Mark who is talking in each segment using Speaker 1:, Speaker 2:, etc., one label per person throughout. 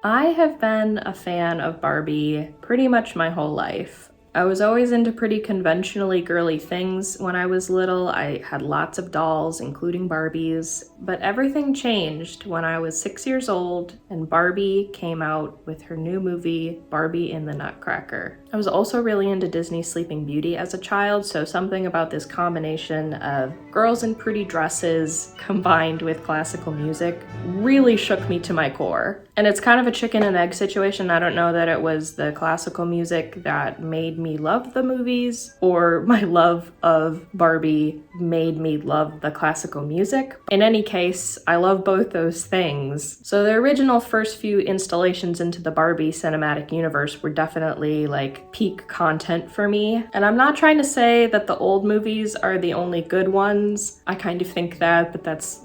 Speaker 1: I have been a fan of Barbie pretty much my whole life. I was always into pretty conventionally girly things when I was little. I had lots of dolls, including Barbies, but everything changed when I was 6 years old and Barbie came out with her new movie, Barbie in the Nutcracker. I was also really into Disney's Sleeping Beauty as a child, so something about this combination of girls in pretty dresses combined with classical music really shook me to my core. And it's kind of a chicken and egg situation. I don't know that it was the classical music that made me love the movies or my love of Barbie made me love the classical music. In any case, I love both those things. So the original first few installations into the Barbie cinematic universe were definitely like peak content for me. And I'm not trying to say that the old movies are the only good ones. I kind of think that, but that's,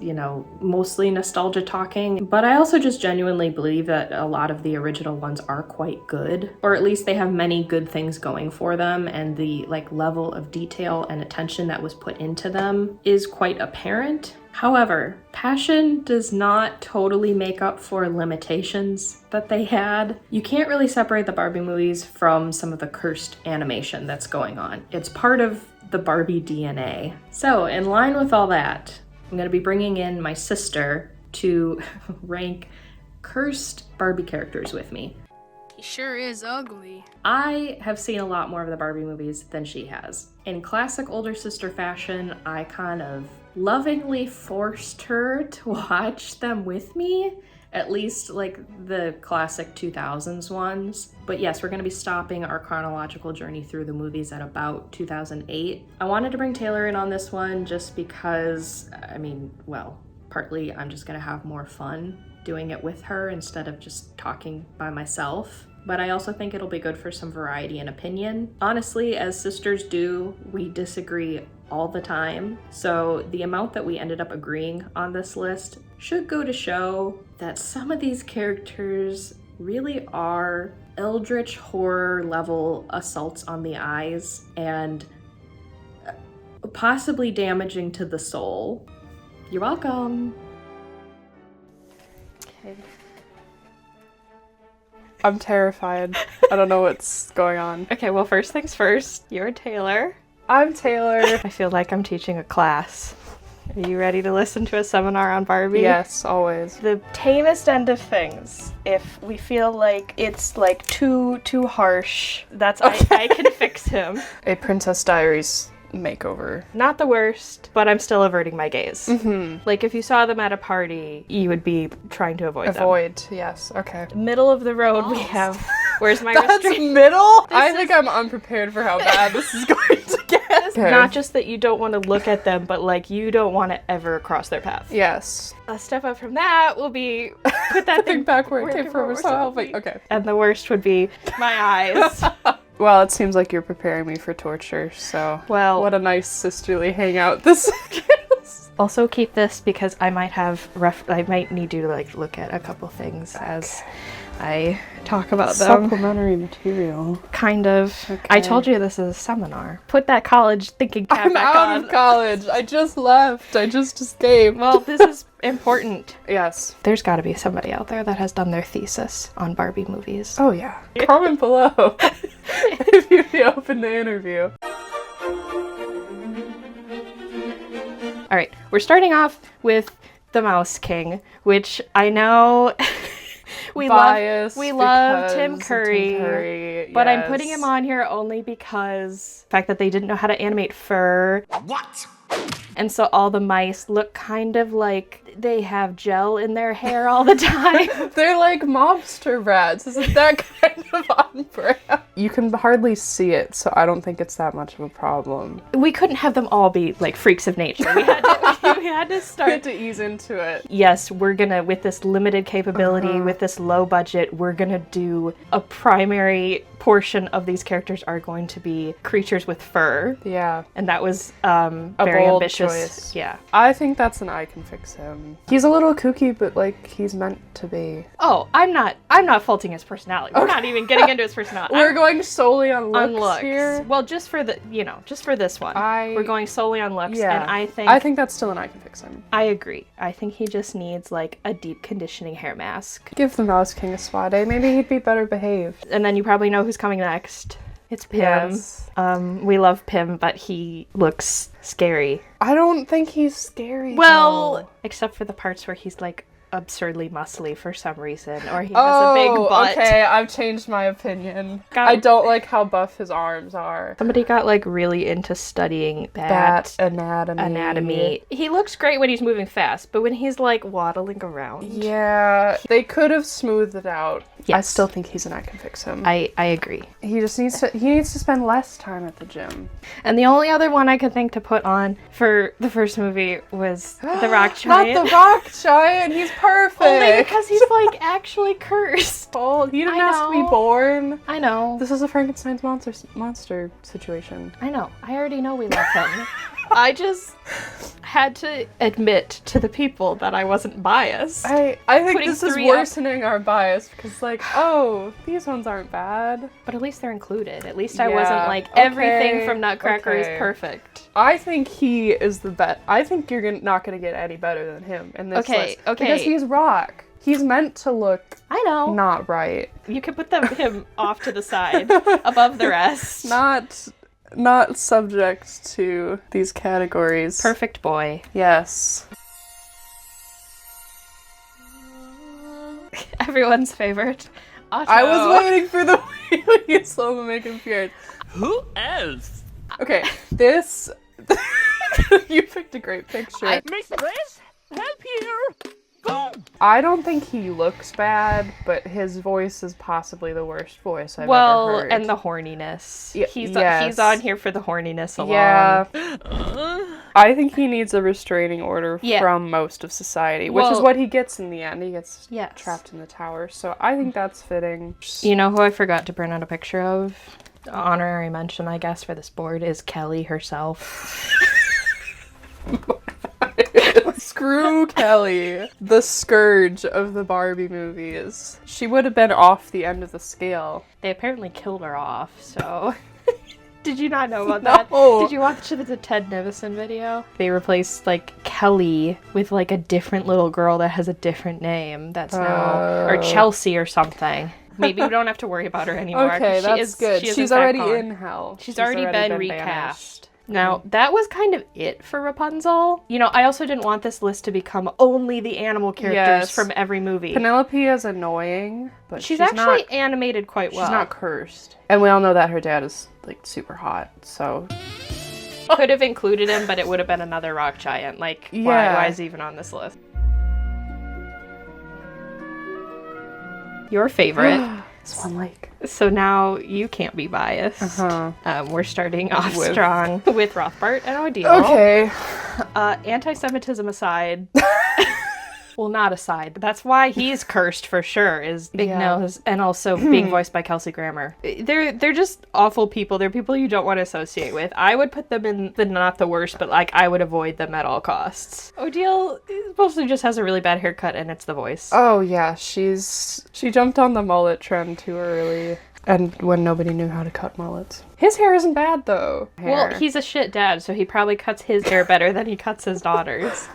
Speaker 1: mostly nostalgia talking. But I also just genuinely believe that a lot of the original ones are quite good, or at least they have many good things going for them, and the level of detail and attention that was put into them is quite apparent. However, passion does not totally make up for limitations that they had. You can't really separate the Barbie movies from some of the cursed animation that's going on. It's part of the Barbie DNA. So, in line with all that, I'm going to be bringing in my sister to rank cursed Barbie characters with me.
Speaker 2: He sure is ugly.
Speaker 1: I have seen a lot more of the Barbie movies than she has. In classic older sister fashion, I kind of lovingly forced her to watch them with me, at least the classic 2000s ones. But yes, we're going to be stopping our chronological journey through the movies at about 2008. I wanted to bring Taylor in on this one just because, partly I'm just going to have more fun doing it with her instead of just talking by myself. But I also think it'll be good for some variety and opinion. Honestly, as sisters do, we disagree all the time. So the amount that we ended up agreeing on this list should go to show that some of these characters really are eldritch horror level assaults on the eyes and possibly damaging to the soul. You're welcome. Okay.
Speaker 3: I'm terrified. I don't know what's going on.
Speaker 1: Okay, well, first things first, you're Taylor.
Speaker 3: I'm Taylor.
Speaker 1: I feel like I'm teaching a class. Are you ready to listen to a seminar on Barbie?
Speaker 3: Yes, always.
Speaker 1: The tamest end of things, if we feel like it's too harsh, that's I can fix him.
Speaker 3: A Princess Diaries makeover.
Speaker 1: Not the worst, but I'm still averting my gaze.
Speaker 3: Mm-hmm.
Speaker 1: If you saw them at a party, you would be trying to avoid them.
Speaker 3: Yes, okay.
Speaker 1: Middle of the road we have, where's my
Speaker 3: That's middle? I think I'm unprepared for how bad this is going to get. Okay.
Speaker 1: Not just that you don't want to look at them, but you don't want to ever cross their path.
Speaker 3: Yes.
Speaker 1: A step up from that will be put that thing
Speaker 3: back where it came from. Okay.
Speaker 1: And the worst would be my eyes.
Speaker 3: Well, it seems like you're preparing me for torture, so...
Speaker 1: Well...
Speaker 3: What a nice sisterly hangout this is.
Speaker 1: Also keep this because I might need you to look at a couple things as I talk about them.
Speaker 3: Supplementary material.
Speaker 1: Kind of.
Speaker 3: Okay.
Speaker 1: I told you this is a seminar. Put that college thinking cap
Speaker 3: I'm
Speaker 1: back
Speaker 3: out
Speaker 1: on.
Speaker 3: of college. I just left. I just escaped.
Speaker 1: Well, this is important.
Speaker 3: Yes.
Speaker 1: There's got to be somebody out there that has done their thesis on Barbie movies.
Speaker 3: Oh, yeah. Comment below if you'd be open to interview.
Speaker 1: All right, we're starting off with the Mouse King, which I know we love Tim Curry, but I'm putting him on here only because the fact that they didn't know how to animate fur.
Speaker 4: What?
Speaker 1: And so all the mice look kind of like they have gel in their hair all the time.
Speaker 3: They're like mobster rats. Isn't that kind of on brand? You can hardly see it, so I don't think it's that much of a problem.
Speaker 1: We couldn't have them all be freaks of nature. We had to start.
Speaker 3: We had to ease into it.
Speaker 1: Yes, we're gonna, with this limited capability, with this low budget, we're gonna do a primary portion of these characters are going to be creatures with fur.
Speaker 3: Yeah.
Speaker 1: And that was
Speaker 3: a
Speaker 1: very very
Speaker 3: Bold
Speaker 1: ambitious.
Speaker 3: choice.
Speaker 1: Yeah.
Speaker 3: I think that's an I can fix him. He's a little kooky, but like he's meant to be.
Speaker 1: Oh, I'm not faulting his personality. We're not even getting into his personality.
Speaker 3: We're going solely on looks,
Speaker 1: on looks
Speaker 3: here.
Speaker 1: Well, just for this one. We're going solely on looks,
Speaker 3: Yeah.
Speaker 1: and
Speaker 3: I think that's still an I can fix him.
Speaker 1: I agree. I think he just needs like a deep conditioning hair mask.
Speaker 3: Give the Mouse King a spa day. Maybe he'd be better behaved.
Speaker 1: And then you probably know who's coming next. It's Pim.
Speaker 3: Yes.
Speaker 1: We love Pim, but he looks scary.
Speaker 3: I don't think he's scary.
Speaker 1: Well,
Speaker 3: though.
Speaker 1: except for the parts where he's like absurdly muscly for some reason, or he has a big butt.
Speaker 3: Okay, I've changed my opinion.
Speaker 1: Got-
Speaker 3: I don't like how buff his arms are.
Speaker 1: Somebody got like really into studying
Speaker 3: Bat anatomy.
Speaker 1: He looks great when he's moving fast, but when he's like waddling around.
Speaker 3: Yeah, they could have smoothed it out. I
Speaker 1: Yes.
Speaker 3: still think he's an I can fix him.
Speaker 1: I agree.
Speaker 3: He just needs to spend less time at the gym.
Speaker 1: And the only other one I could think to put on for the first movie was the Rock Giant.
Speaker 3: Not the Rock Giant. He's perfect.
Speaker 1: Only because he's like actually cursed.
Speaker 3: Oh, he didn't
Speaker 1: I
Speaker 3: ask to be
Speaker 1: know.
Speaker 3: born.
Speaker 1: I know.
Speaker 3: This is a Frankenstein's monster situation.
Speaker 1: I know. I already know we love him. I just had to admit to the people that I wasn't biased.
Speaker 3: I think
Speaker 1: Putting
Speaker 3: this is
Speaker 1: 3 up.
Speaker 3: worsening our bias because, like, oh, these ones aren't bad.
Speaker 1: But at least they're included. At least I
Speaker 3: Yeah,
Speaker 1: wasn't like,
Speaker 3: okay,
Speaker 1: everything from Nutcracker
Speaker 3: okay.
Speaker 1: is perfect.
Speaker 3: I think he is the best. I think you're not going to get any better than him in this
Speaker 1: Okay,
Speaker 3: list.
Speaker 1: okay.
Speaker 3: Because he's Rock. He's meant to look
Speaker 1: I know.
Speaker 3: not right.
Speaker 1: You could put him off to the side, above the rest.
Speaker 3: Not subject to these categories.
Speaker 1: Perfect boy.
Speaker 3: Yes.
Speaker 1: Everyone's favorite. Otto.
Speaker 3: I was waiting for the really slow to make him appear.
Speaker 4: Who else?
Speaker 3: Okay, this... You picked a great picture.
Speaker 4: Mistress, help here! Boom!
Speaker 3: I don't think he looks bad, but his voice is possibly the worst voice I've ever
Speaker 1: Well,
Speaker 3: heard.
Speaker 1: and the horniness.
Speaker 3: Y-
Speaker 1: He's
Speaker 3: yes.
Speaker 1: on here for the horniness alone.
Speaker 3: Yeah. I think he needs a restraining order
Speaker 1: Yeah.
Speaker 3: from most of society, which is
Speaker 1: Well-
Speaker 3: what he gets in the end. He gets
Speaker 1: Yes.
Speaker 3: trapped in the tower, so I think that's fitting.
Speaker 1: You know who I forgot to print out a picture of? Honorary mention, I guess, for this board is Kelly herself.
Speaker 3: Screw Kelly, the scourge of the Barbie movies. She would have been off the end of the scale.
Speaker 1: They apparently killed her off, so... Did you not know about
Speaker 3: No.
Speaker 1: that? Did you watch the Ted Nivison video? They replaced, like, Kelly with, like, a different little girl that has a different name that's now... Or Chelsea or something. Maybe we don't have to worry about her anymore. 'cause
Speaker 3: Okay,
Speaker 1: she
Speaker 3: that's
Speaker 1: is-
Speaker 3: good.
Speaker 1: she is
Speaker 3: She's
Speaker 1: in fact
Speaker 3: already
Speaker 1: gone.
Speaker 3: in hell.
Speaker 1: She's already been
Speaker 3: banished.
Speaker 1: recast. Now, that was kind of it for Rapunzel. You know, I also didn't want this list to become only the animal characters
Speaker 3: Yes.
Speaker 1: from every movie.
Speaker 3: Penelope is annoying, but
Speaker 1: She's
Speaker 3: not,
Speaker 1: actually animated quite well.
Speaker 3: she's not cursed. And we all know that her dad is, like, super hot, so...
Speaker 1: Could have included him, but it would have been another rock giant. Like,
Speaker 3: Yeah.
Speaker 1: why is he even on this list? Your favorite.
Speaker 3: Swan Lake.
Speaker 1: So now you can't be biased.
Speaker 3: Uh-huh.
Speaker 1: We're starting off
Speaker 3: With-
Speaker 1: strong with Rothbart and O'Deal.
Speaker 3: Okay.
Speaker 1: Anti-Semitism aside. Well, not aside, but that's why he's cursed for sure, is Big
Speaker 3: Yeah.
Speaker 1: Nose, and also being voiced by Kelsey Grammer. They're just awful people. They're people you don't want to associate with. I would put them in the not the worst, but like I would avoid them at all costs. O'Deal mostly just has a really bad haircut, and it's the voice.
Speaker 3: Oh, yeah, she jumped on the mullet trend too early. And when nobody knew how to cut mullets. His hair isn't bad, though.
Speaker 1: Well,
Speaker 3: Hair.
Speaker 1: he's a shit dad, so he probably cuts his hair better than he cuts his daughter's.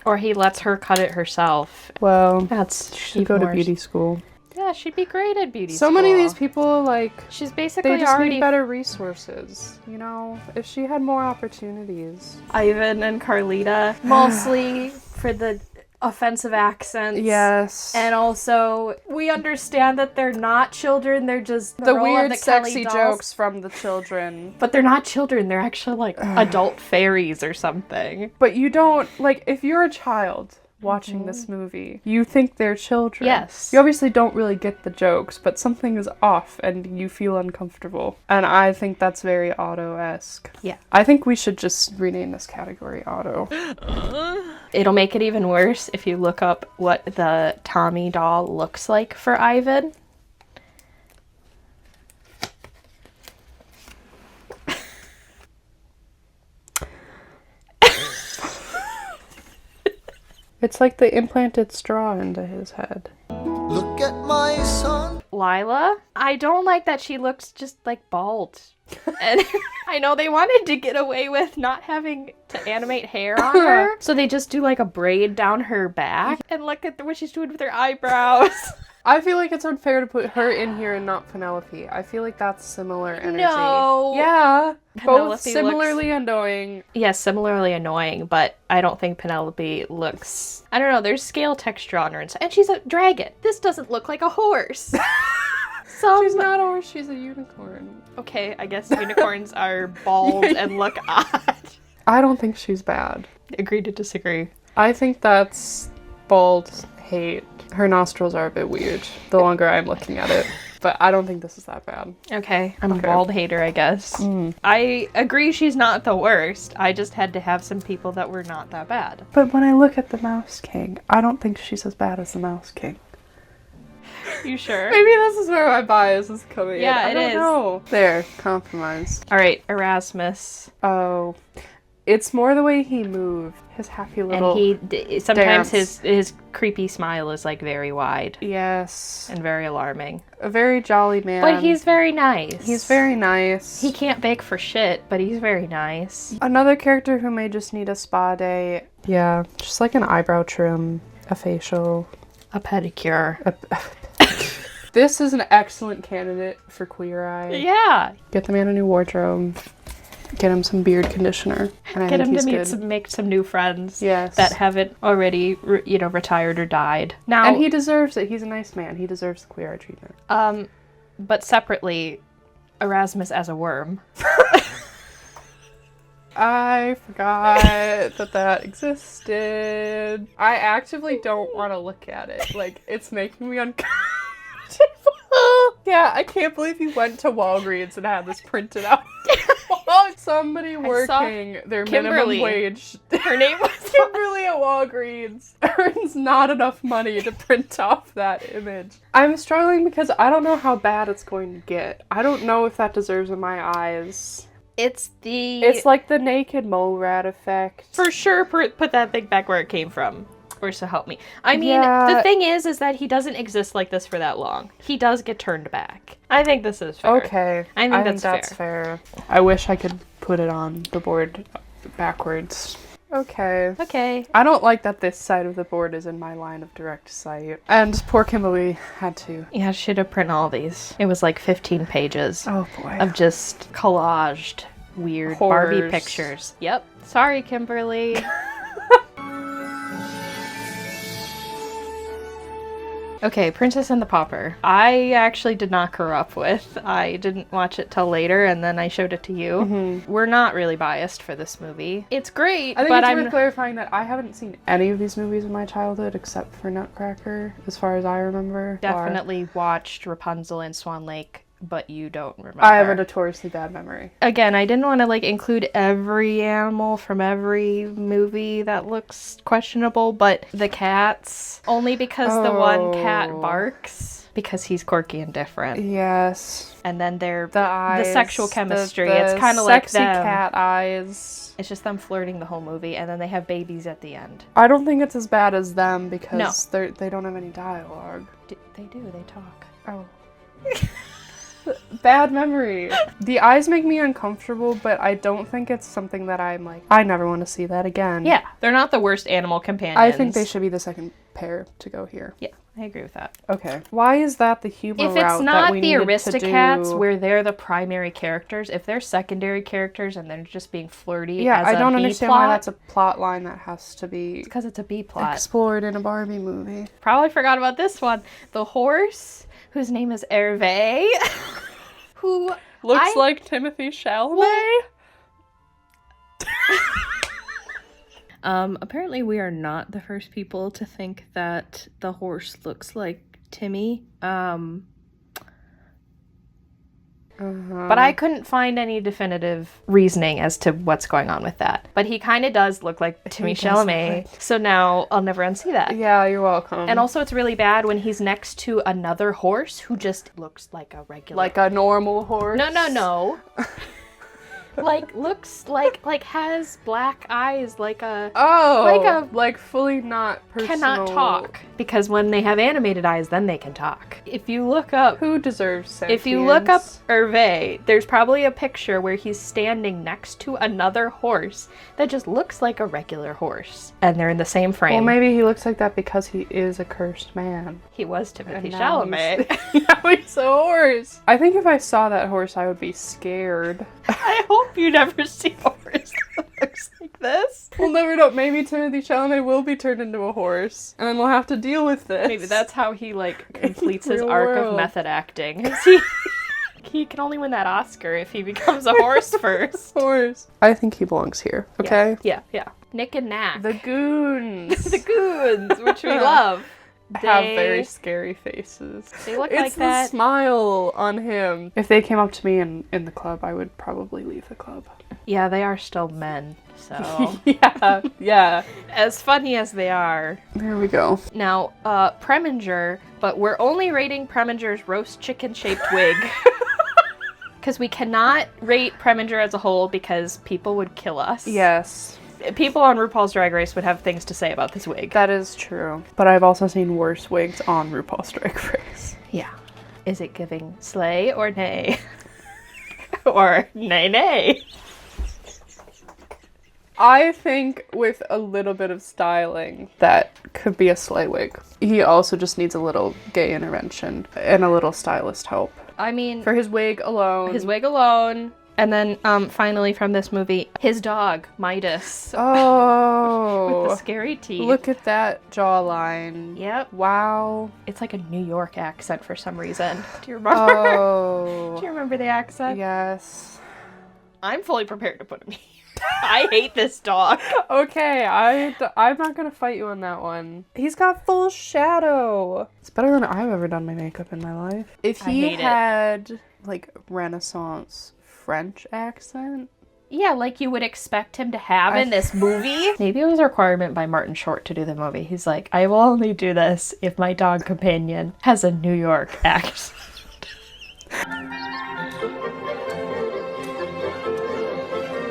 Speaker 1: Or he lets her cut it herself.
Speaker 3: Well,
Speaker 1: That's
Speaker 3: should go to beauty school.
Speaker 1: Yeah, she'd be great at beauty
Speaker 3: So
Speaker 1: school.
Speaker 3: many of these people, like,
Speaker 1: She's basically
Speaker 3: they just
Speaker 1: already
Speaker 3: need better resources, you know? If she had more opportunities.
Speaker 1: Ivan and Carlita, mostly for the offensive accents.
Speaker 3: Yes.
Speaker 1: And also, we understand that they're not children, they're just
Speaker 3: the
Speaker 1: role of
Speaker 3: weird,
Speaker 1: the Kelly
Speaker 3: sexy
Speaker 1: dolls.
Speaker 3: jokes from the children.
Speaker 1: But they're not children, they're actually like adult fairies or something.
Speaker 3: But you don't, like, if you're a child watching this movie, you think they're children.
Speaker 1: Yes.
Speaker 3: You obviously don't really get the jokes, but something is off and you feel uncomfortable. And I think that's very Otto-esque.
Speaker 1: Yeah.
Speaker 3: I think we should just rename this category Otto.
Speaker 1: It'll make it even worse if you look up what the Tommy doll looks like for Ivan.
Speaker 3: It's like they implanted straw into his head.
Speaker 5: Look at my son.
Speaker 1: Lila, I don't like that she looks just like bald. And I know they wanted to get away with not having to animate hair on her, so they just do like a braid down her back. And look at what she's doing with her eyebrows.
Speaker 3: I feel like it's unfair to put her in here and not Penelope. I feel like that's similar energy.
Speaker 1: No.
Speaker 3: Yeah.
Speaker 1: Penelope
Speaker 3: Both similarly annoying.
Speaker 1: Yes, similarly annoying, but I don't think Penelope looks... I don't know, there's scale texture on her, and she's a dragon. This doesn't look like a horse.
Speaker 3: She's not a horse, she's a unicorn.
Speaker 1: Okay, I guess unicorns are bald and look odd.
Speaker 3: I don't think she's bad.
Speaker 1: Agree to disagree.
Speaker 3: I think that's bald hate. Her nostrils are a bit weird, the longer I'm looking at it. But I don't think this is that bad.
Speaker 1: Okay, I'm a bald hater, I guess. I agree she's not the worst. I just had to have some people that were not that bad.
Speaker 3: But when I look at the Mouse King, I don't think she's as bad as the Mouse King.
Speaker 1: You sure?
Speaker 3: Maybe this is where my bias is coming
Speaker 1: Yeah,
Speaker 3: in.
Speaker 1: it
Speaker 3: I
Speaker 1: is.
Speaker 3: don't know. There, compromise.
Speaker 1: All right, Erasmus.
Speaker 3: Oh, it's more the way he moved. His happy little...
Speaker 1: And sometimes
Speaker 3: dance.
Speaker 1: his creepy smile is like very wide
Speaker 3: Yes.
Speaker 1: and very alarming.
Speaker 3: A very jolly man.
Speaker 1: But he's very nice.
Speaker 3: He's very nice.
Speaker 1: He can't bake for shit, but he's very nice.
Speaker 3: Another character who may just need a spa day. Yeah, just like an eyebrow trim, a facial.
Speaker 1: A pedicure.
Speaker 3: This is an excellent candidate for Queer Eye.
Speaker 1: Yeah.
Speaker 3: Get the man a new wardrobe. Get him some beard conditioner. And I
Speaker 1: Get
Speaker 3: think
Speaker 1: him
Speaker 3: he's
Speaker 1: to
Speaker 3: good.
Speaker 1: make some new friends.
Speaker 3: Yes.
Speaker 1: That haven't already, retired or died. Now,
Speaker 3: And he deserves it. He's a nice man. He deserves the Queer Eye treatment.
Speaker 1: but separately, Erasmus as a worm.
Speaker 3: I forgot that existed. I actively don't want to look at it. Like, it's making me uncomfortable. Yeah, I can't believe you went to Walgreens and had this printed out. Somebody working their
Speaker 1: Kimberly.
Speaker 3: minimum wage.
Speaker 1: Her name was
Speaker 3: Kimberly at Walgreens earns not enough money to print off that image. I'm struggling because I don't know how bad it's going to get. I don't know if that deserves in my eyes.
Speaker 1: It's
Speaker 3: like the naked mole rat effect.
Speaker 1: for sure put that thing back where it came from. Or so help me. I mean,
Speaker 3: Yeah.
Speaker 1: the thing is that he doesn't exist like this for that long. He does get turned back. I think this is fair.
Speaker 3: Okay.
Speaker 1: I think that's
Speaker 3: fair. I wish I could put it on the board backwards. Okay.
Speaker 1: Okay.
Speaker 3: I don't like that this side of the board is in my line of direct sight. And poor Kimberly had to.
Speaker 1: Yeah, I should have printed all these. It was like 15 pages
Speaker 3: Oh boy.
Speaker 1: of just collaged weird Barbie
Speaker 3: Horrors.
Speaker 1: pictures. Yep. Sorry, Kimberly. Okay, Princess and the Pauper. I actually did not grow up with. I didn't watch it till later, and then I showed it to you. We're not really biased for this movie. It's great,
Speaker 3: I think
Speaker 1: but
Speaker 3: it's
Speaker 1: I'm
Speaker 3: worth clarifying that I haven't seen any of these movies in my childhood except for Nutcracker, as far as I remember.
Speaker 1: definitely watched Rapunzel and Swan Lake, but you don't remember.
Speaker 3: I have a notoriously bad memory.
Speaker 1: Again, I didn't want to include every animal from every movie that looks questionable, but the cats, only because the one cat barks because he's quirky and different.
Speaker 3: Yes.
Speaker 1: And then they're
Speaker 3: The eyes.
Speaker 1: the sexual chemistry.
Speaker 3: The
Speaker 1: It's kind of like
Speaker 3: sexy
Speaker 1: them.
Speaker 3: cat eyes.
Speaker 1: It's just them flirting the whole movie, and then they have babies at the end.
Speaker 3: I don't think it's as bad as them because they don't have any dialogue.
Speaker 1: They do. They talk.
Speaker 3: Oh. Bad memory. The eyes make me uncomfortable, but I don't think it's something that I'm like, I never want to see that again.
Speaker 1: Yeah, they're not the worst animal companions.
Speaker 3: I think they should be the second pair to go here.
Speaker 1: Yeah, I agree with that.
Speaker 3: Okay. Why is that the humor
Speaker 1: If
Speaker 3: route
Speaker 1: it's
Speaker 3: that
Speaker 1: not
Speaker 3: we
Speaker 1: the
Speaker 3: needed to
Speaker 1: Aristocats
Speaker 3: do?
Speaker 1: where they're the primary characters, if they're secondary characters and they're just being flirty
Speaker 3: Yeah,
Speaker 1: as
Speaker 3: I
Speaker 1: a
Speaker 3: don't
Speaker 1: B
Speaker 3: understand
Speaker 1: plot,
Speaker 3: why that's a plot line that has to be
Speaker 1: because it's a B plot.
Speaker 3: explored in a Barbie movie.
Speaker 1: Probably forgot about this one. The horse, whose name is Hervé, who
Speaker 3: Looks like Timothy Chalamet.
Speaker 1: Apparently we are not the first people to think that the horse looks like Timmy. But I couldn't find any definitive reasoning as to what's going on with that. But he kind of does look like Timmy
Speaker 3: does look
Speaker 1: Chalamet. So now I'll never unsee that.
Speaker 3: Yeah, you're welcome.
Speaker 1: And also it's really bad when he's next to another horse who just looks like a regular...
Speaker 3: like a normal horse.
Speaker 1: No. looks like has black eyes, like a
Speaker 3: like fully not personal.
Speaker 1: cannot talk. Because when they have animated eyes, then they can talk. If you look up
Speaker 3: Who deserves sentience?
Speaker 1: If you look up Hervé, there's probably a picture where he's standing next to another horse that just looks like a regular horse. And they're in the same frame.
Speaker 3: Well, maybe he looks like that because he is a cursed man.
Speaker 1: He was Timothy
Speaker 3: And now
Speaker 1: Chalamet.
Speaker 3: Now he's a horse. I think if I saw that horse, I would be scared.
Speaker 1: I hope you never see a horse that looks like this.
Speaker 3: We'll never know. Maybe Timothy Chalamet will be turned into a horse, and then we'll have to deal with this.
Speaker 1: Maybe that's how he, completes his
Speaker 3: Real
Speaker 1: arc
Speaker 3: world.
Speaker 1: of method acting. He can only win that Oscar if he becomes a horse first.
Speaker 3: Horse. I think he belongs here, okay?
Speaker 1: Yeah. Nick and Knack.
Speaker 3: The goons.
Speaker 1: The goons, which we love.
Speaker 3: Have very scary faces.
Speaker 1: They look
Speaker 3: It's
Speaker 1: like
Speaker 3: the
Speaker 1: that.
Speaker 3: smile on him. If they came up to me in the club, I would probably leave the club.
Speaker 1: Yeah, they are still men, so.
Speaker 3: Yeah.
Speaker 1: As funny as they are.
Speaker 3: There we go.
Speaker 1: Now, Preminger, but we're only rating Preminger's roast chicken-shaped wig. Because we cannot rate Preminger as a whole because people would kill us.
Speaker 3: Yes.
Speaker 1: People on RuPaul's Drag Race would have things to say about this wig.
Speaker 3: That is true. But I've also seen worse wigs on RuPaul's Drag Race.
Speaker 1: Yeah. Is it giving slay or nay? Or nay?
Speaker 3: I think with a little bit of styling, that could be a slay wig. He also just needs a little gay intervention and a little stylist help.
Speaker 1: I mean,
Speaker 3: For his wig alone.
Speaker 1: his wig alone. And then, finally from this movie, his dog, Midas.
Speaker 3: Oh.
Speaker 1: With the scary teeth.
Speaker 3: Look at that jawline.
Speaker 1: Yep.
Speaker 3: Wow.
Speaker 1: It's like a New York accent for some reason. Do you remember?
Speaker 3: Oh.
Speaker 1: Do you remember the accent?
Speaker 3: Yes.
Speaker 1: I'm fully prepared to put him here. I hate this dog.
Speaker 3: Okay, I'm not gonna fight you on that one. He's got full shadow. It's better than I've ever done my makeup in my life. If
Speaker 1: I
Speaker 3: he
Speaker 1: hate it.
Speaker 3: had, Renaissance French accent.
Speaker 1: Yeah, like you would expect him to have in this movie. Maybe it was a requirement by Martin Short to do the movie. He's like, I will only do this if my dog companion has a New York accent.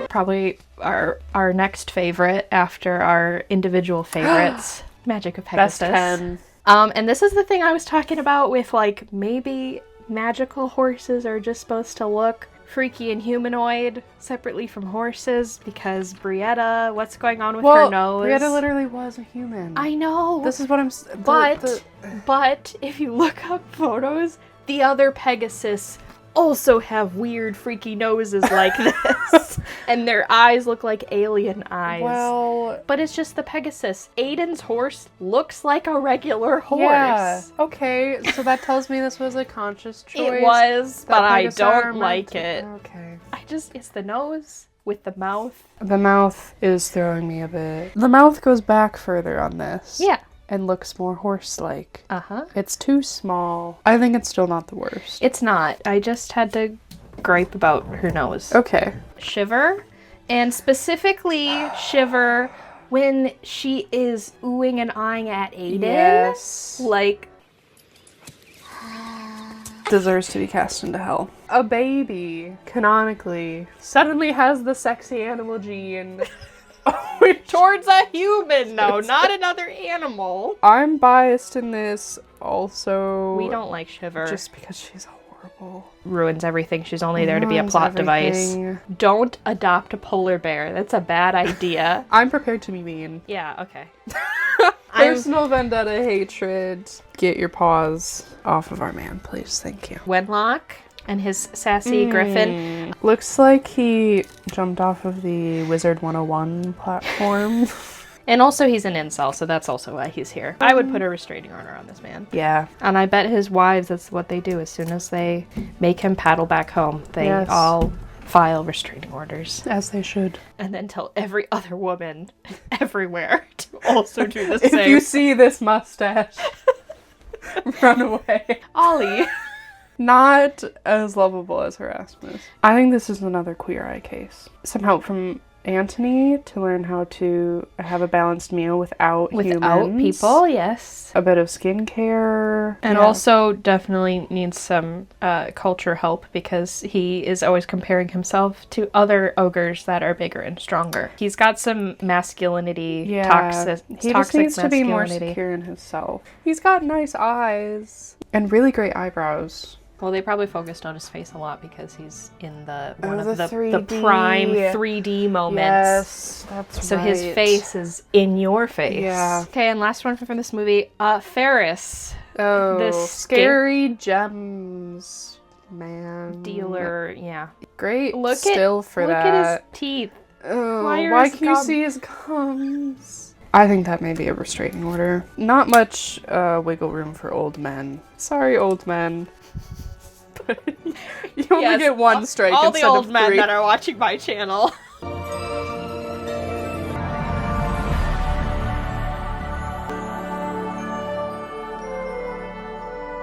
Speaker 1: Probably our next favorite after our individual favorites. Magic of Pegasus.
Speaker 3: Best 10.
Speaker 1: And this is the thing I was talking about with maybe magical horses are just supposed to look freaky and humanoid separately from horses because Brietta, what's going on with her nose?
Speaker 3: Brietta literally was a human.
Speaker 1: I know.
Speaker 3: This is what I'm...
Speaker 1: But if you look up photos, the other Pegasus also have weird freaky noses like this. And their eyes look like alien eyes.
Speaker 3: Well...
Speaker 1: But it's just the Pegasus. Aiden's horse looks like a regular horse.
Speaker 3: Yeah. Okay, so that tells me this was a conscious choice.
Speaker 1: It was, but I
Speaker 3: Pegasus are
Speaker 1: don't
Speaker 3: meant
Speaker 1: like
Speaker 3: to-
Speaker 1: it.
Speaker 3: Okay.
Speaker 1: It's the nose with the mouth.
Speaker 3: The mouth is throwing me a bit. The mouth goes back further on this.
Speaker 1: Yeah.
Speaker 3: And looks more horse-like.
Speaker 1: Uh-huh.
Speaker 3: It's too small. I think it's still not the worst.
Speaker 1: It's not. I just had to gripe about her nose.
Speaker 3: Okay.
Speaker 1: Shiver, and specifically Shiver when she is oohing and eyeing at Aiden.
Speaker 3: Yes. Deserves to be cast into hell. A baby, canonically, suddenly has the sexy animal gene.
Speaker 1: Towards a human, though, not another animal.
Speaker 3: I'm biased in this also.
Speaker 1: We don't like Shiver.
Speaker 3: Just because she's horrible.
Speaker 1: Ruins everything. She's only there to be a
Speaker 3: Ruins
Speaker 1: plot
Speaker 3: everything.
Speaker 1: device. Don't adopt a polar bear. That's a bad idea.
Speaker 3: I'm prepared to be mean.
Speaker 1: Yeah, okay.
Speaker 3: Personal vendetta, hatred. Get your paws off of our man, please. Thank you.
Speaker 1: Wenlock and his sassy griffin.
Speaker 3: Looks like he jumped off of the Wizard 101 platform.
Speaker 1: And also he's an incel, so that's also why he's here. I would put a restraining order on this man.
Speaker 3: Yeah.
Speaker 1: And I bet his wives, that's what they do. As soon as they make him paddle back home, they
Speaker 3: Yes.
Speaker 1: all file restraining orders.
Speaker 3: As they should.
Speaker 1: And then tell every other woman everywhere to also do the
Speaker 3: If
Speaker 1: same.
Speaker 3: you see this mustache, run away.
Speaker 1: Ollie.
Speaker 3: Not as lovable as Erasmus. I think this is another Queer Eye case. Somehow from Antony to learn how to have a balanced meal without humans.
Speaker 1: people, yes.
Speaker 3: A bit of skincare.
Speaker 1: And
Speaker 3: Yeah.
Speaker 1: also definitely needs some culture help because he is always comparing himself to other ogres that are bigger and stronger. He's got some masculinity,
Speaker 3: he
Speaker 1: toxic
Speaker 3: just needs to be more
Speaker 1: masculinity.
Speaker 3: secure in himself. He's got nice eyes and really great eyebrows.
Speaker 1: Well, they probably focused on his face a lot because he's in one
Speaker 3: Oh,
Speaker 1: of the
Speaker 3: 3D.
Speaker 1: prime 3D moments.
Speaker 3: Yes, that's
Speaker 1: So
Speaker 3: right.
Speaker 1: his face is in your face.
Speaker 3: Yeah.
Speaker 1: Okay, and last one from this movie, Ferris.
Speaker 3: Oh,
Speaker 1: the
Speaker 3: scary gems, man.
Speaker 1: Dealer, yeah.
Speaker 3: Great
Speaker 1: Look
Speaker 3: still for
Speaker 1: look
Speaker 3: that.
Speaker 1: at his teeth.
Speaker 3: Oh,
Speaker 1: Why are
Speaker 3: why
Speaker 1: his
Speaker 3: can you
Speaker 1: gums-
Speaker 3: see his gums? I think that may be a restraining order. Not much wiggle room for old men. Sorry, old men. But you only get one strike
Speaker 1: all
Speaker 3: instead
Speaker 1: the old
Speaker 3: of
Speaker 1: men
Speaker 3: 3.
Speaker 1: that are watching my channel.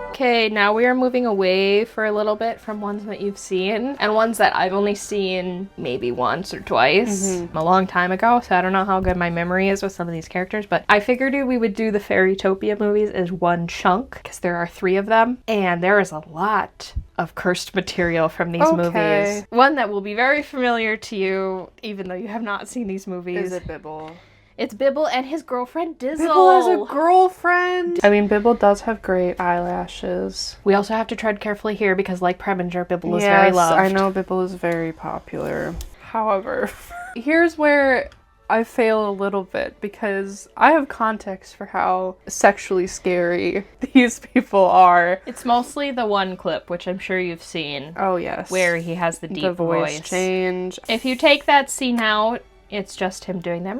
Speaker 1: Okay, now we are moving away for a little bit from ones that you've seen and ones that I've only seen maybe once or twice a long time ago, so I don't know how good my memory is with some of these characters, but I figured we would do the Fairytopia movies as one chunk because there are 3 of them and there is a lot of cursed material from these movies. One that will be very familiar to you even though you have not seen these movies.
Speaker 3: Is it Bibble?
Speaker 1: It's Bibble and his girlfriend Dizzle.
Speaker 3: Bibble has a girlfriend! I mean, Bibble does have great eyelashes.
Speaker 1: We also have to tread carefully here because, like Preminger, Bibble is very loved.
Speaker 3: I know Bibble is very popular. However, here's where I fail a little bit because I have context for how sexually scary these people are.
Speaker 1: It's mostly the one clip, which I'm sure you've seen,
Speaker 3: Oh, yes.
Speaker 1: where he has the deep
Speaker 3: the voice change.
Speaker 1: If you take that scene out, it's just him doing that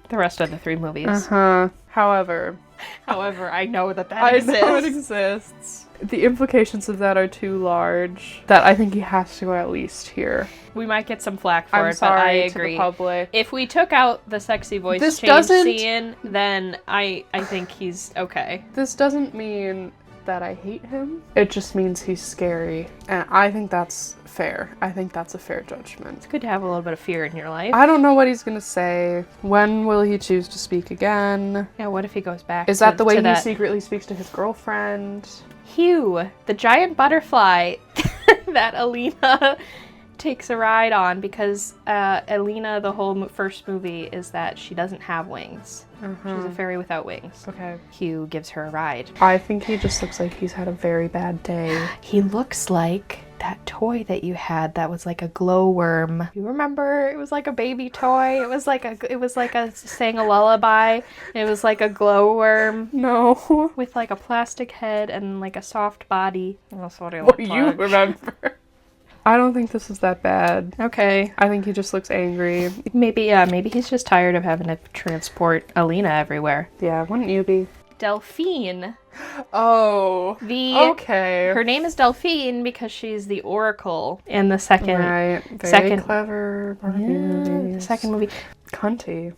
Speaker 1: the rest of the 3 movies.
Speaker 3: Uh-huh. However,
Speaker 1: I know that
Speaker 3: I
Speaker 1: exists.
Speaker 3: know it exists. The implications of that are too large that I think he has to go at least here.
Speaker 1: We might get some flack for
Speaker 3: I'm
Speaker 1: it, but I
Speaker 3: sorry
Speaker 1: agree.
Speaker 3: to the public.
Speaker 1: If we took out the sexy voice
Speaker 3: This
Speaker 1: change
Speaker 3: doesn't-
Speaker 1: scene, then I think he's okay.
Speaker 3: This doesn't mean that I hate him. It just means he's scary. And I think that's fair. I think that's a fair judgment.
Speaker 1: It's good to have a little bit of fear in your life.
Speaker 3: I don't know what he's gonna say. When will he choose to speak again?
Speaker 1: Yeah, what if he goes back
Speaker 3: Is that the way
Speaker 1: to
Speaker 3: he
Speaker 1: that
Speaker 3: secretly speaks to his girlfriend?
Speaker 1: Hugh, the giant butterfly that Alina takes a ride on because Alina, the whole first movie, is that she doesn't have wings. She's a fairy without wings.
Speaker 3: Okay.
Speaker 1: Hugh gives her a ride.
Speaker 3: I think he just looks like he's had a very bad day.
Speaker 1: He looks like that toy that you had that was like a glowworm. You remember? It was like a baby toy. It was like a sang a lullaby. It was like a glowworm
Speaker 3: No.
Speaker 1: with like a plastic head and like a soft body. That's what it
Speaker 3: What
Speaker 1: looked
Speaker 3: you
Speaker 1: like.
Speaker 3: remember. I don't think this is that bad.
Speaker 1: Okay.
Speaker 3: I think he just looks angry.
Speaker 1: Maybe he's just tired of having to transport Alina everywhere.
Speaker 3: Yeah, wouldn't you be?
Speaker 1: Delphine.
Speaker 3: Oh. Okay.
Speaker 1: Her name is Delphine because she's the Oracle in the second
Speaker 3: Right. Very
Speaker 1: second-
Speaker 3: clever Barbie
Speaker 1: the
Speaker 3: movies.
Speaker 1: second movie.
Speaker 3: Cunty.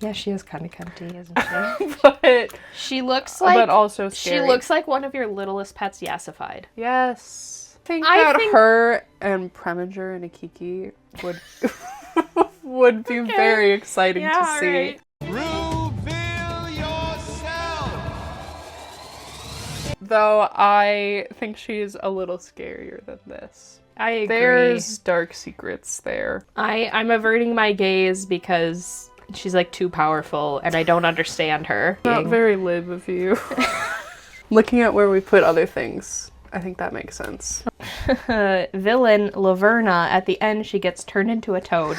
Speaker 1: Yeah, she is kind of cunty, isn't she?
Speaker 3: But
Speaker 1: She looks like
Speaker 3: but also
Speaker 1: she
Speaker 3: scary.
Speaker 1: looks like one of your littlest pets yassified.
Speaker 3: Yes.
Speaker 1: I think-
Speaker 3: her and Preminger and Akiki would would be very exciting to see.
Speaker 1: right.
Speaker 5: Reveal yourself.
Speaker 3: Though I think she's a little scarier than this.
Speaker 1: I agree.
Speaker 3: There's dark secrets there.
Speaker 1: I'm averting my gaze because she's like too powerful and I don't understand her.
Speaker 3: Not very lib of you. Looking at where we put other things, I think that makes sense.
Speaker 1: Villain Laverna, at the end she gets turned into a toad.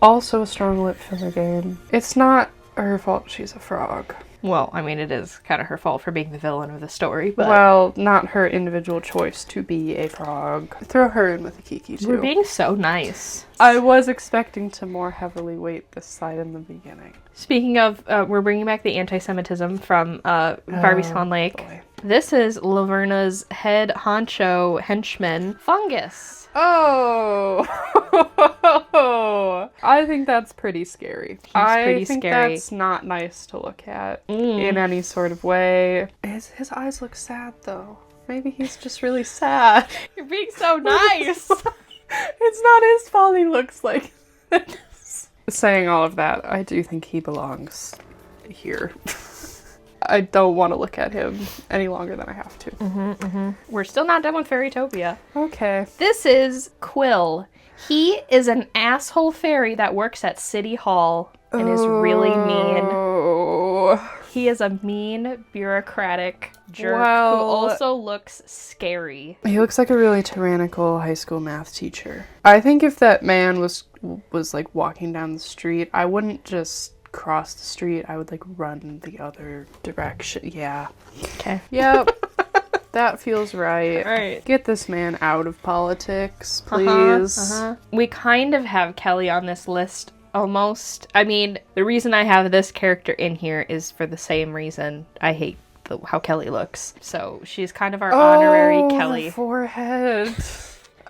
Speaker 3: Also a strong lip filler game. It's not her fault she's a frog.
Speaker 1: Well, I mean, it is kind of her fault for being the villain of the story, but
Speaker 3: Well, not her individual choice to be a frog. Throw her in with a Kiki too.
Speaker 1: we're being so nice.
Speaker 3: I was expecting to more heavily weight this side in the beginning.
Speaker 1: Speaking of, we're bringing back the anti-Semitism from Barbie Swan Lake.
Speaker 3: Boy.
Speaker 1: This is Laverna's head honcho henchman, Fungus.
Speaker 3: Oh! I think that's pretty scary.
Speaker 1: pretty
Speaker 3: I think
Speaker 1: scary.
Speaker 3: that's not nice to look at in any sort of way. His eyes look sad though. Maybe he's just really sad.
Speaker 1: You're being so nice.
Speaker 3: It's not his fault he looks like Saying all of that, I do think he belongs here. I don't want to look at him any longer than I have to.
Speaker 1: We're still not done with Fairytopia.
Speaker 3: Okay.
Speaker 1: This is Quill. He is an asshole fairy that works at City Hall and is really mean.
Speaker 3: Oh.
Speaker 1: He is a mean, bureaucratic jerk
Speaker 3: Well-
Speaker 1: who also looks scary.
Speaker 3: He looks like a really tyrannical high school math teacher. I think if that man was like walking down the street, I wouldn't just cross the street. I would like run the other direction. Yeah.
Speaker 1: Okay.
Speaker 3: Yep. That feels right.
Speaker 1: Right.
Speaker 3: Get this man out of politics, please.
Speaker 1: We kind of have Kelly on this list almost. I mean, the reason I have this character in here is for the same reason I hate how Kelly looks. So she's kind of our honorary Kelly.
Speaker 3: The forehead.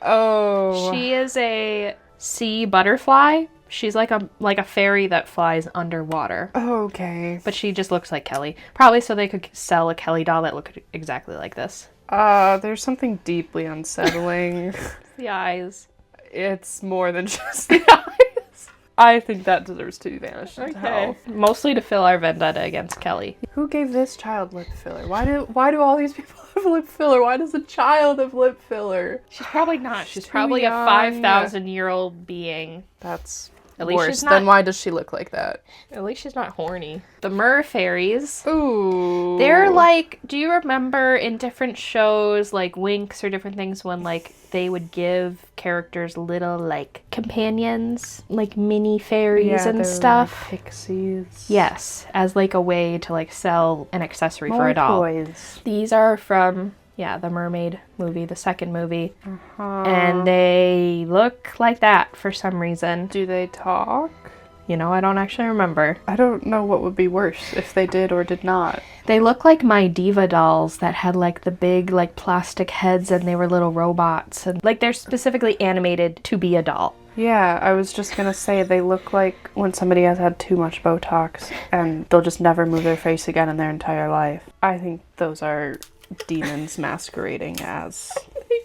Speaker 3: Oh.
Speaker 1: She is a sea butterfly. She's like a fairy that flies underwater.
Speaker 3: Okay.
Speaker 1: But she just looks like Kelly. Probably so they could sell a Kelly doll that looked exactly like this.
Speaker 3: There's something deeply unsettling.
Speaker 1: The eyes.
Speaker 3: It's more than just the eyes. I think that deserves to be banished into hell.
Speaker 1: Mostly to fill our vendetta against Kelly.
Speaker 3: Who gave this child lip filler? Why do all these people have lip filler? Why does a child have lip filler?
Speaker 1: She's probably not. She's
Speaker 3: too
Speaker 1: probably
Speaker 3: young.
Speaker 1: a 5,000-year-old being.
Speaker 3: That's
Speaker 1: At least
Speaker 3: worse.
Speaker 1: she's not-
Speaker 3: Then why does she look like that?
Speaker 1: At least she's not horny. The Mer Fairies.
Speaker 3: Ooh.
Speaker 1: They're like, do you remember in different shows, like Winx or different things, when like they would give characters little like companions, like mini fairies and
Speaker 3: they're
Speaker 1: stuff?
Speaker 3: like pixies.
Speaker 1: Yes, as like a way to like sell an accessory for a doll.
Speaker 3: Toys.
Speaker 1: These are from, the Mermaid movie, the second movie. And they look like that for some reason.
Speaker 3: Do they talk?
Speaker 1: You know, I don't actually remember.
Speaker 3: I don't know what would be worse if they did or did not.
Speaker 1: They look like my Diva dolls that had like the big like plastic heads and they were little robots. And like they're specifically animated to be a doll.
Speaker 3: Yeah, I was just gonna say they look like when somebody has had too much Botox and they'll just never move their face again in their entire life. I think those are demons masquerading as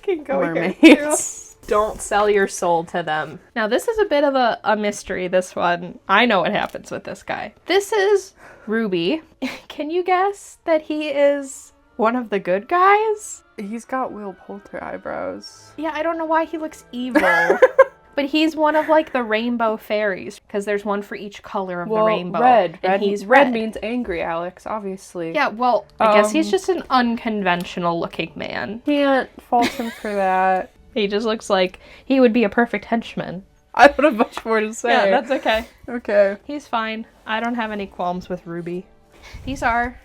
Speaker 3: mermaids.
Speaker 1: Don't sell your soul to them. Now this is a bit of a mystery, this one. I know what happens with this guy. This is Ruby. Can you guess that he is one of the good guys?
Speaker 3: He's got Will Poulter eyebrows.
Speaker 1: Yeah, I don't know why he looks evil. But he's one of like the rainbow fairies because there's one for each color of the rainbow.
Speaker 3: Red.
Speaker 1: And he's
Speaker 3: red
Speaker 1: red.
Speaker 3: means angry, Alex, obviously.
Speaker 1: Yeah, well, I guess he's just an unconventional looking man.
Speaker 3: Can't fault him for that.
Speaker 1: He just looks like he would be a perfect henchman.
Speaker 3: I don't have much more to say.
Speaker 1: Yeah, that's okay.
Speaker 3: Okay.
Speaker 1: He's fine. I don't have any qualms with Ruby. These are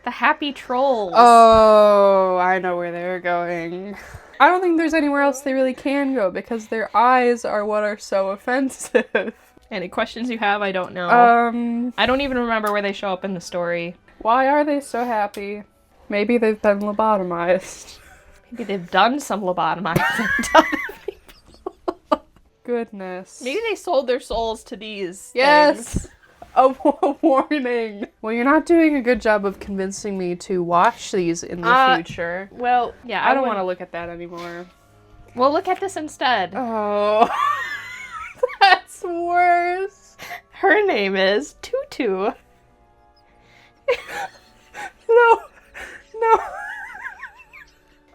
Speaker 1: the happy trolls.
Speaker 3: Oh, I know where they're going. I don't think there's anywhere else they really can go because their eyes are what are so offensive.
Speaker 1: Any questions you have? I don't know. I don't even remember where they show up in the story.
Speaker 3: Why are they so happy? Maybe they've been lobotomized.
Speaker 1: Maybe they've done some lobotomizing to other people.
Speaker 3: Goodness.
Speaker 1: Maybe they sold their souls to these
Speaker 3: Yes!
Speaker 1: things.
Speaker 3: A warning. Well, you're not doing a good job of convincing me to watch these in the future.
Speaker 1: Well, yeah,
Speaker 3: I don't want to look at that anymore.
Speaker 1: Well, look at this instead.
Speaker 3: Oh. That's worse.
Speaker 1: Her name is Tutu.
Speaker 3: No.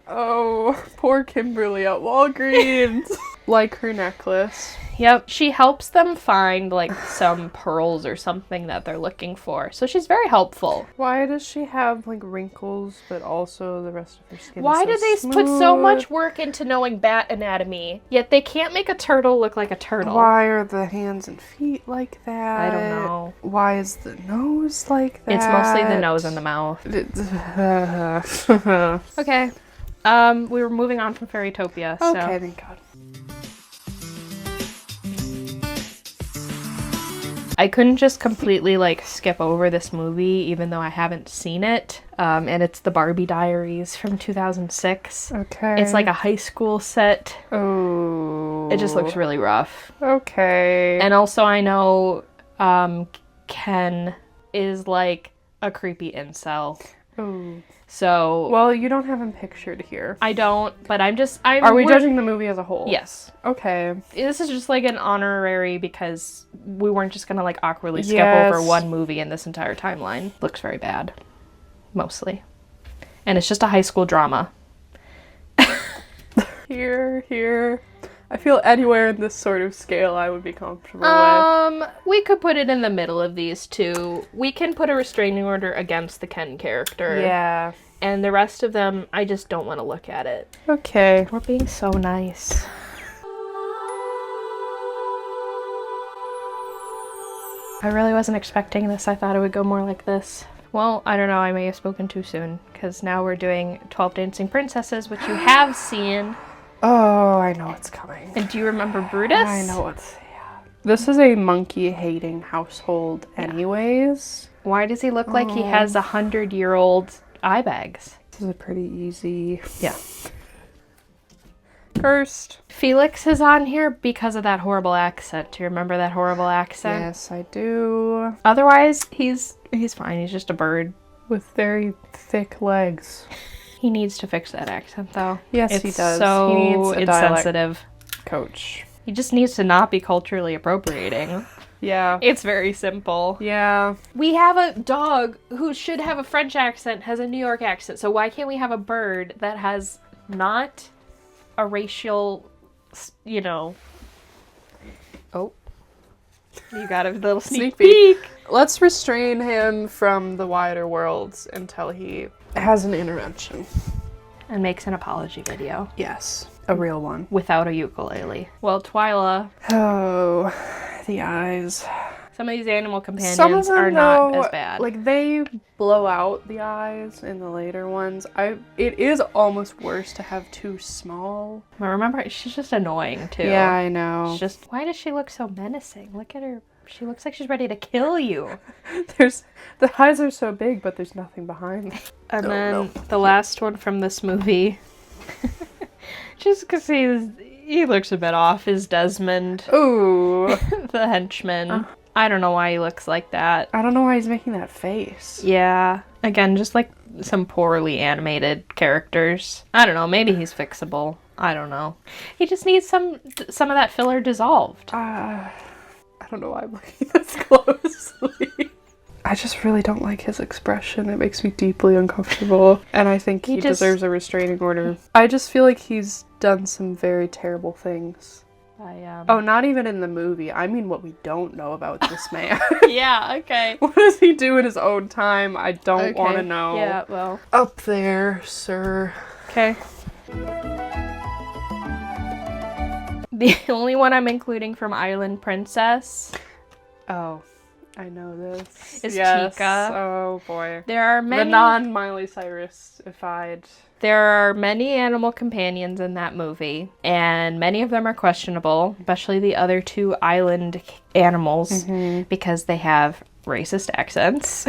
Speaker 3: Oh, poor Kimberly at Walgreens. Like her necklace.
Speaker 1: Yep, she helps them find like some pearls or something that they're looking for. So she's very helpful.
Speaker 3: Why does she have like wrinkles, but also the rest of her skin?
Speaker 1: Why
Speaker 3: is
Speaker 1: do they
Speaker 3: smooth?
Speaker 1: put so much work into knowing bat anatomy, yet they can't make a turtle look like a turtle?
Speaker 3: Why are the hands and feet like that?
Speaker 1: I don't know.
Speaker 3: Why is the nose like that?
Speaker 1: It's mostly the nose and the mouth. Okay. We were moving on from Fairytopia, so.
Speaker 3: Okay, thank God.
Speaker 1: I couldn't just completely like skip over this movie even though I haven't seen it. And it's the Barbie Diaries from 2006.
Speaker 3: Okay.
Speaker 1: It's like a high school set.
Speaker 3: Oh.
Speaker 1: It just looks really rough.
Speaker 3: Okay.
Speaker 1: And also I know Ken is like a creepy incel.
Speaker 3: Oh.
Speaker 1: So,
Speaker 3: Well, you don't have him pictured here.
Speaker 1: I don't, but I'm
Speaker 3: Are we judging the movie as a whole?
Speaker 1: Yes.
Speaker 3: Okay.
Speaker 1: This is just like an honorary because we weren't just gonna like awkwardly skip
Speaker 3: Yes.
Speaker 1: over one movie in this entire timeline. Looks very bad. Mostly. And it's just a high school drama.
Speaker 3: Here. I feel anywhere in this sort of scale I would be comfortable with.
Speaker 1: We could put it in the middle of these two. We can put a restraining order against the Ken character.
Speaker 3: Yeah.
Speaker 1: And the rest of them, I just don't want to look at it.
Speaker 3: Okay.
Speaker 1: We're being so nice. I really wasn't expecting this. I thought it would go more like this. Well, I don't know. I may have spoken too soon because now we're doing 12 Dancing Princesses, which you have seen.
Speaker 3: Oh, I know what's coming.
Speaker 1: And do you remember Brutus?
Speaker 3: I know what's... Yeah. This is a monkey-hating household anyways.
Speaker 1: Why does he look like he has 100-year-old eye bags?
Speaker 3: This is a pretty easy...
Speaker 1: Yeah.
Speaker 3: Cursed.
Speaker 1: Felix is on here because of that horrible accent. Do you remember that horrible accent?
Speaker 3: Yes, I do.
Speaker 1: Otherwise, he's fine. He's just a bird.
Speaker 3: With very thick legs.
Speaker 1: He needs to fix that accent, though.
Speaker 3: Yes,
Speaker 1: it's
Speaker 3: he does.
Speaker 1: So
Speaker 3: He needs a dialect
Speaker 1: insensitive.
Speaker 3: Coach.
Speaker 1: He just needs to not be culturally appropriating.
Speaker 3: Yeah.
Speaker 1: It's very simple.
Speaker 3: Yeah.
Speaker 1: We have a dog who should have a French accent, has a New York accent. So why can't we have a bird that has not a racial, you know... Oh. You got a little sneak peek.
Speaker 3: Let's restrain him from the wider worlds until he has an intervention.
Speaker 1: And makes an apology video.
Speaker 3: Yes. A real one.
Speaker 1: Without a ukulele. Well, Twyla,
Speaker 3: Oh, the eyes.
Speaker 1: some of these animal companions
Speaker 3: Some of them,
Speaker 1: are not
Speaker 3: though,
Speaker 1: as bad.
Speaker 3: like, they blow out the eyes in the later ones. It is almost worse to have too small.
Speaker 1: But remember, she's just annoying, too.
Speaker 3: Yeah, I know.
Speaker 1: It's just, why does she look so menacing? Look at her. She looks like she's ready to kill you.
Speaker 3: The eyes are so big, but there's nothing behind them.
Speaker 1: And then the last one from this movie, just because he looks a bit off, is Desmond.
Speaker 3: Ooh.
Speaker 1: The henchman. I don't know why he looks like that.
Speaker 3: I don't know why he's making that face.
Speaker 1: Yeah. Again, just like some poorly animated characters. I don't know. Maybe he's fixable. I don't know. He just needs some of that filler dissolved.
Speaker 3: I don't know why I'm looking this closely. I just really don't like his expression. It makes me deeply uncomfortable. And I think he deserves a restraining order. I just feel like he's done some very terrible things. Oh, not even in the movie. I mean what we don't know about this man.
Speaker 1: Yeah, okay.
Speaker 3: What does he do in his own time? I don't want to know.
Speaker 1: Yeah, well.
Speaker 3: Up there, sir.
Speaker 1: Okay. The only one I'm including from Island Princess.
Speaker 3: Oh, I know this.
Speaker 1: Is
Speaker 3: yes.
Speaker 1: Tika.
Speaker 3: Oh boy.
Speaker 1: There are many.
Speaker 3: The non-Miley Cyrus-ified.
Speaker 1: There are many animal companions in that movie, and many of them are questionable, especially the other two island animals, because they have racist accents.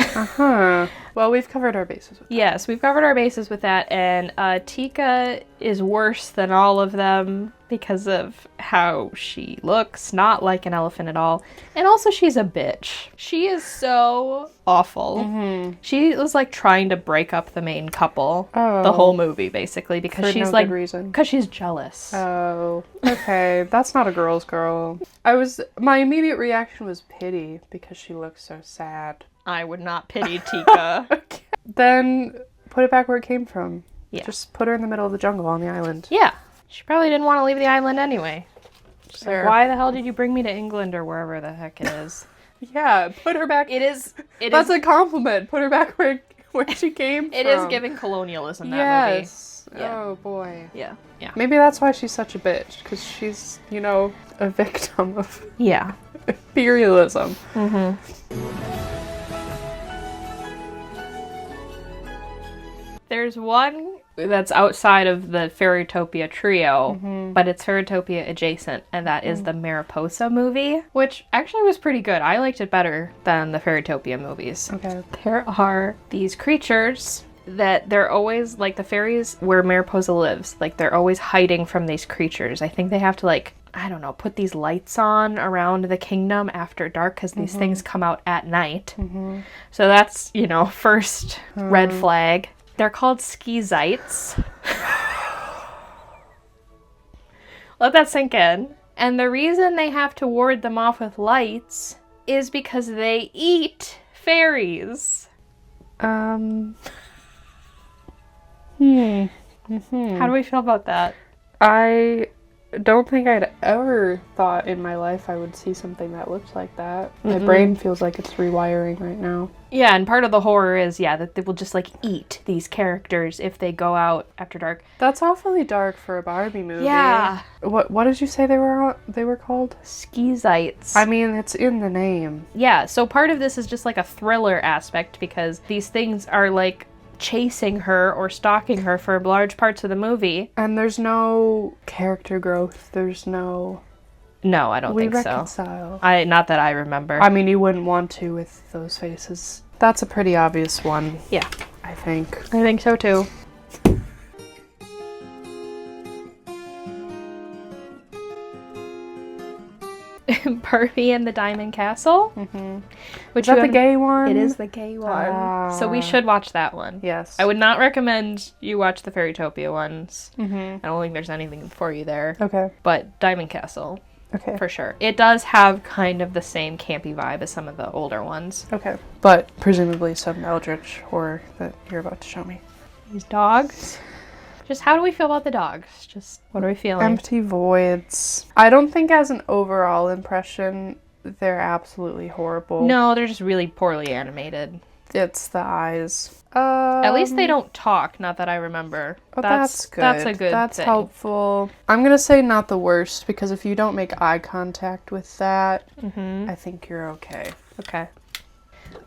Speaker 3: Well, we've covered our bases with that.
Speaker 1: Yes, we've covered our bases with that, and Tika is worse than all of them because of how she looks, not like an elephant at all. And also, she's a bitch. She is so awful. She was like trying to break up the main couple the whole movie, basically, because
Speaker 3: For
Speaker 1: she's
Speaker 3: no
Speaker 1: like,
Speaker 3: good reason.
Speaker 1: because she's jealous.
Speaker 3: Oh, okay. That's not a girl's girl. My immediate reaction was pity because she looks so sad.
Speaker 1: I would not pity Tika.
Speaker 3: Okay. Then put it back where it came from.
Speaker 1: Yeah.
Speaker 3: Just put her in the middle of the jungle on the island.
Speaker 1: Yeah. She probably didn't want to leave the island anyway. Just like,
Speaker 3: Fair.
Speaker 1: why the hell did you bring me to England or wherever the heck it is?
Speaker 3: Yeah, put her back. That's a compliment. Put her back where she came from.
Speaker 1: It is giving colonialism, that movie. Yeah.
Speaker 3: Oh boy.
Speaker 1: Yeah. Yeah.
Speaker 3: Maybe that's why she's such a bitch, because she's, a victim of
Speaker 1: Yeah.
Speaker 3: imperialism.
Speaker 1: There's one that's outside of the Fairytopia trio, but it's Fairytopia adjacent, and that is the Mariposa movie, which actually was pretty good. I liked it better than the Fairytopia movies.
Speaker 3: Okay.
Speaker 1: There are these creatures that they're always, like, the fairies where Mariposa lives, like, they're always hiding from these creatures. I think they have to, like, I don't know, put these lights on around the kingdom after dark because these things come out at night. So that's, you know, first red flag. They're called skeezites. Let that sink in. And the reason they have to ward them off with lights is because they eat fairies. How do we feel about that?
Speaker 3: I don't think I'd ever thought in my life I would see something that looks like that. My brain feels like it's rewiring right now.
Speaker 1: Yeah, and part of the horror is, that they will just, like, eat these characters if they go out after dark.
Speaker 3: That's awfully dark for a Barbie movie.
Speaker 1: Yeah.
Speaker 3: What did you say they were called?
Speaker 1: Skeezites.
Speaker 3: I mean, it's in the name.
Speaker 1: Yeah, so part of this is just, like, a thriller aspect because these things are, like, chasing her or stalking her for large parts of the movie.
Speaker 3: And there's no character growth. There's no...
Speaker 1: No, I don't think so.
Speaker 3: We reconcile.
Speaker 1: Not that I remember.
Speaker 3: I mean, you wouldn't want to with those faces. That's a pretty obvious one.
Speaker 1: Yeah.
Speaker 3: I think.
Speaker 1: I think so too. Barbie and the Diamond Castle. Which
Speaker 3: Is that the gay one?
Speaker 1: It is the gay one. So we should watch that one.
Speaker 3: Yes.
Speaker 1: I would not recommend you watch the Fairytopia ones. I don't think there's anything for you there.
Speaker 3: Okay.
Speaker 1: But Diamond Castle.
Speaker 3: Okay.
Speaker 1: For sure. It does have kind of the same campy vibe as some of the older ones.
Speaker 3: Okay. But presumably some eldritch horror that you're about to show me.
Speaker 1: These dogs. Just how do we feel about the dogs? Just what are we feeling?
Speaker 3: Empty voids. I don't think as an overall impression they're absolutely horrible.
Speaker 1: No, they're just really poorly animated.
Speaker 3: It's the eyes.
Speaker 1: At least they don't talk, not that I remember.
Speaker 3: Oh, that's good.
Speaker 1: That's a good
Speaker 3: That's
Speaker 1: thing.
Speaker 3: helpful. I'm gonna say not the worst, because if you don't make eye contact with that, I think you're okay.
Speaker 1: Okay.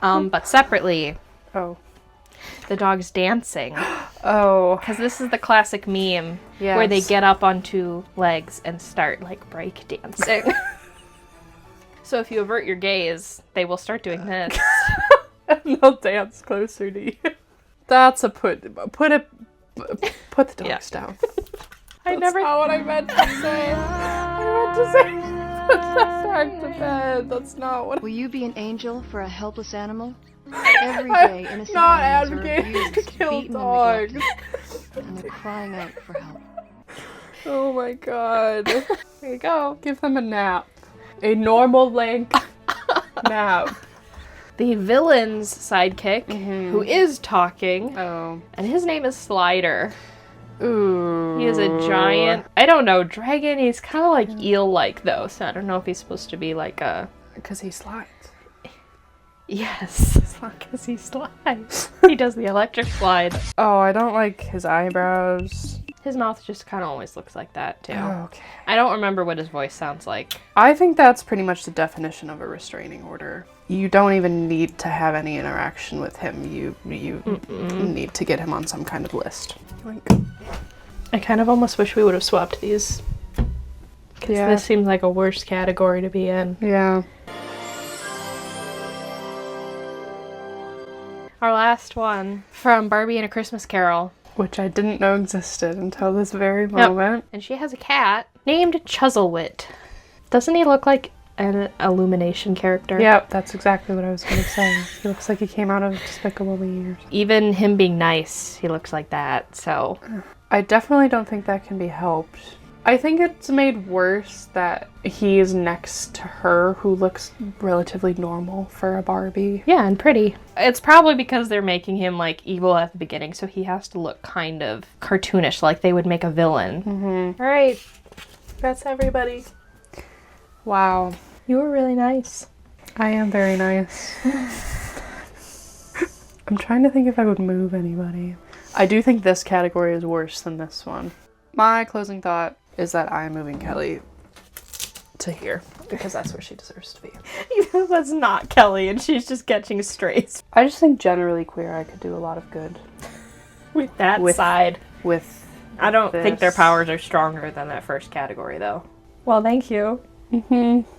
Speaker 1: But separately,
Speaker 3: Oh.
Speaker 1: the dog's dancing.
Speaker 3: Oh.
Speaker 1: Because this is the classic meme where they get up on two legs and start, like, break dancing. So if you avert your gaze, they will start doing this.
Speaker 3: And they'll dance closer to you. That's a put the dogs down. That's not what I meant to say. I meant to say put them back to bed. That's not what
Speaker 6: Will you be an angel for a helpless animal? Every day, innocent
Speaker 3: not
Speaker 6: animals are
Speaker 3: advocating
Speaker 6: abused,
Speaker 3: to kill
Speaker 6: beaten,
Speaker 3: dogs.
Speaker 6: and neglected, and they're crying out for help.
Speaker 3: Oh my god. There you go. Give them a nap. A normal length nap.
Speaker 1: The villain's sidekick, who is talking,
Speaker 3: Oh.
Speaker 1: and his name is Slider.
Speaker 3: Ooh.
Speaker 1: He is a giant, I don't know, dragon. He's kind of like eel-like, though, so I don't know if he's supposed to be like a...
Speaker 3: Because he slides.
Speaker 1: Yes, as long as he slides. He does the electric slide.
Speaker 3: Oh, I don't like his eyebrows.
Speaker 1: His mouth just kind of always looks like that, too.
Speaker 3: Oh, okay.
Speaker 1: I don't remember what his voice sounds like.
Speaker 3: I think that's pretty much the definition of a restraining order. You don't even need to have any interaction with him. You need to get him on some kind of list.
Speaker 1: I kind of almost wish we would have swapped these. Because this seems like a worse category to be in.
Speaker 3: Yeah.
Speaker 1: Our last one from Barbie and a Christmas Carol.
Speaker 3: Which I didn't know existed until this very moment.
Speaker 1: And she has a cat named Chuzzlewit. Doesn't he look like an Illumination character?
Speaker 3: Yep, that's exactly what I was going to say. He looks like he came out of Despicable Me.
Speaker 1: Even him being nice, he looks like that, so...
Speaker 3: I definitely don't think that can be helped. I think it's made worse that he is next to her, who looks relatively normal for a Barbie.
Speaker 1: Yeah, and pretty. It's probably because they're making him, like, evil at the beginning, so he has to look kind of cartoonish, like they would make a villain. All right. That's everybody.
Speaker 3: Wow.
Speaker 1: You were really nice.
Speaker 3: I am very nice. I'm trying to think if I would move anybody. I do think this category is worse than this one. My closing thought is that I am moving Kelly to here, because that's where she deserves to be.
Speaker 1: Even if that's not Kelly and she's just catching strays.
Speaker 3: I just think generally queer I could do a lot of good
Speaker 1: With that side.
Speaker 3: with
Speaker 1: I don't think their
Speaker 3: this.
Speaker 1: powers are stronger than that first category, though. Well, thank you.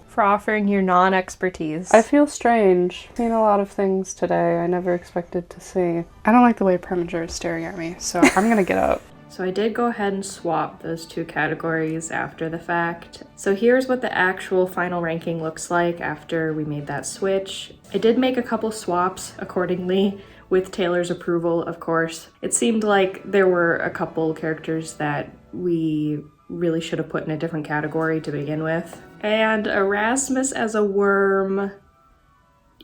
Speaker 1: For offering your non-expertise.
Speaker 3: I feel strange. I've seen a lot of things today I never expected to see. I don't like the way Preminger is staring at me, so I'm gonna get up.
Speaker 1: So I did go ahead and swap those two categories after the fact. So here's what the actual final ranking looks like after we made that switch. I did make a couple swaps accordingly, with Taylor's approval, of course. It seemed like there were a couple characters that we really should have put in a different category to begin with. And Erasmus as a worm,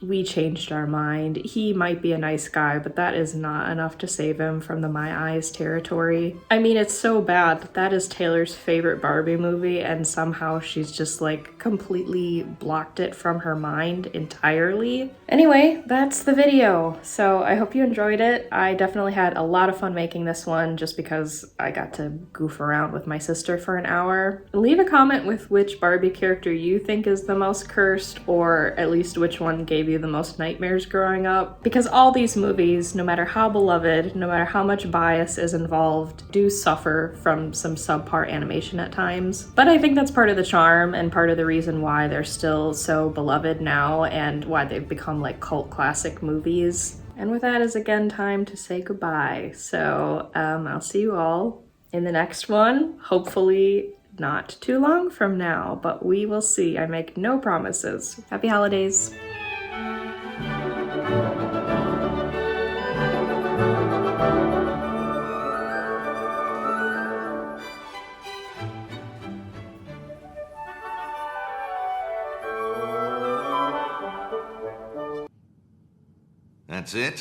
Speaker 1: we changed our mind. He might be a nice guy, but that is not enough to save him from the my eyes territory. I mean, it's so bad. That is Taylor's favorite Barbie movie, and somehow she's just like completely blocked it from her mind entirely. Anyway, that's the video. So I hope you enjoyed it. I definitely had a lot of fun making this one just because I got to goof around with my sister for an hour. Leave a comment with which Barbie character you think is the most cursed, or at least which one gave you the most nightmares growing up, because all these movies, no matter how beloved, no matter how much bias is involved, do suffer from some subpar animation at times. But I think that's part of the charm and part of the reason why they're still so beloved now and why they've become like cult classic movies. And with that is again time to say goodbye. So I'll see you all in the next one, hopefully not too long from now, but we will see. I make no promises. Happy holidays.
Speaker 5: That's it?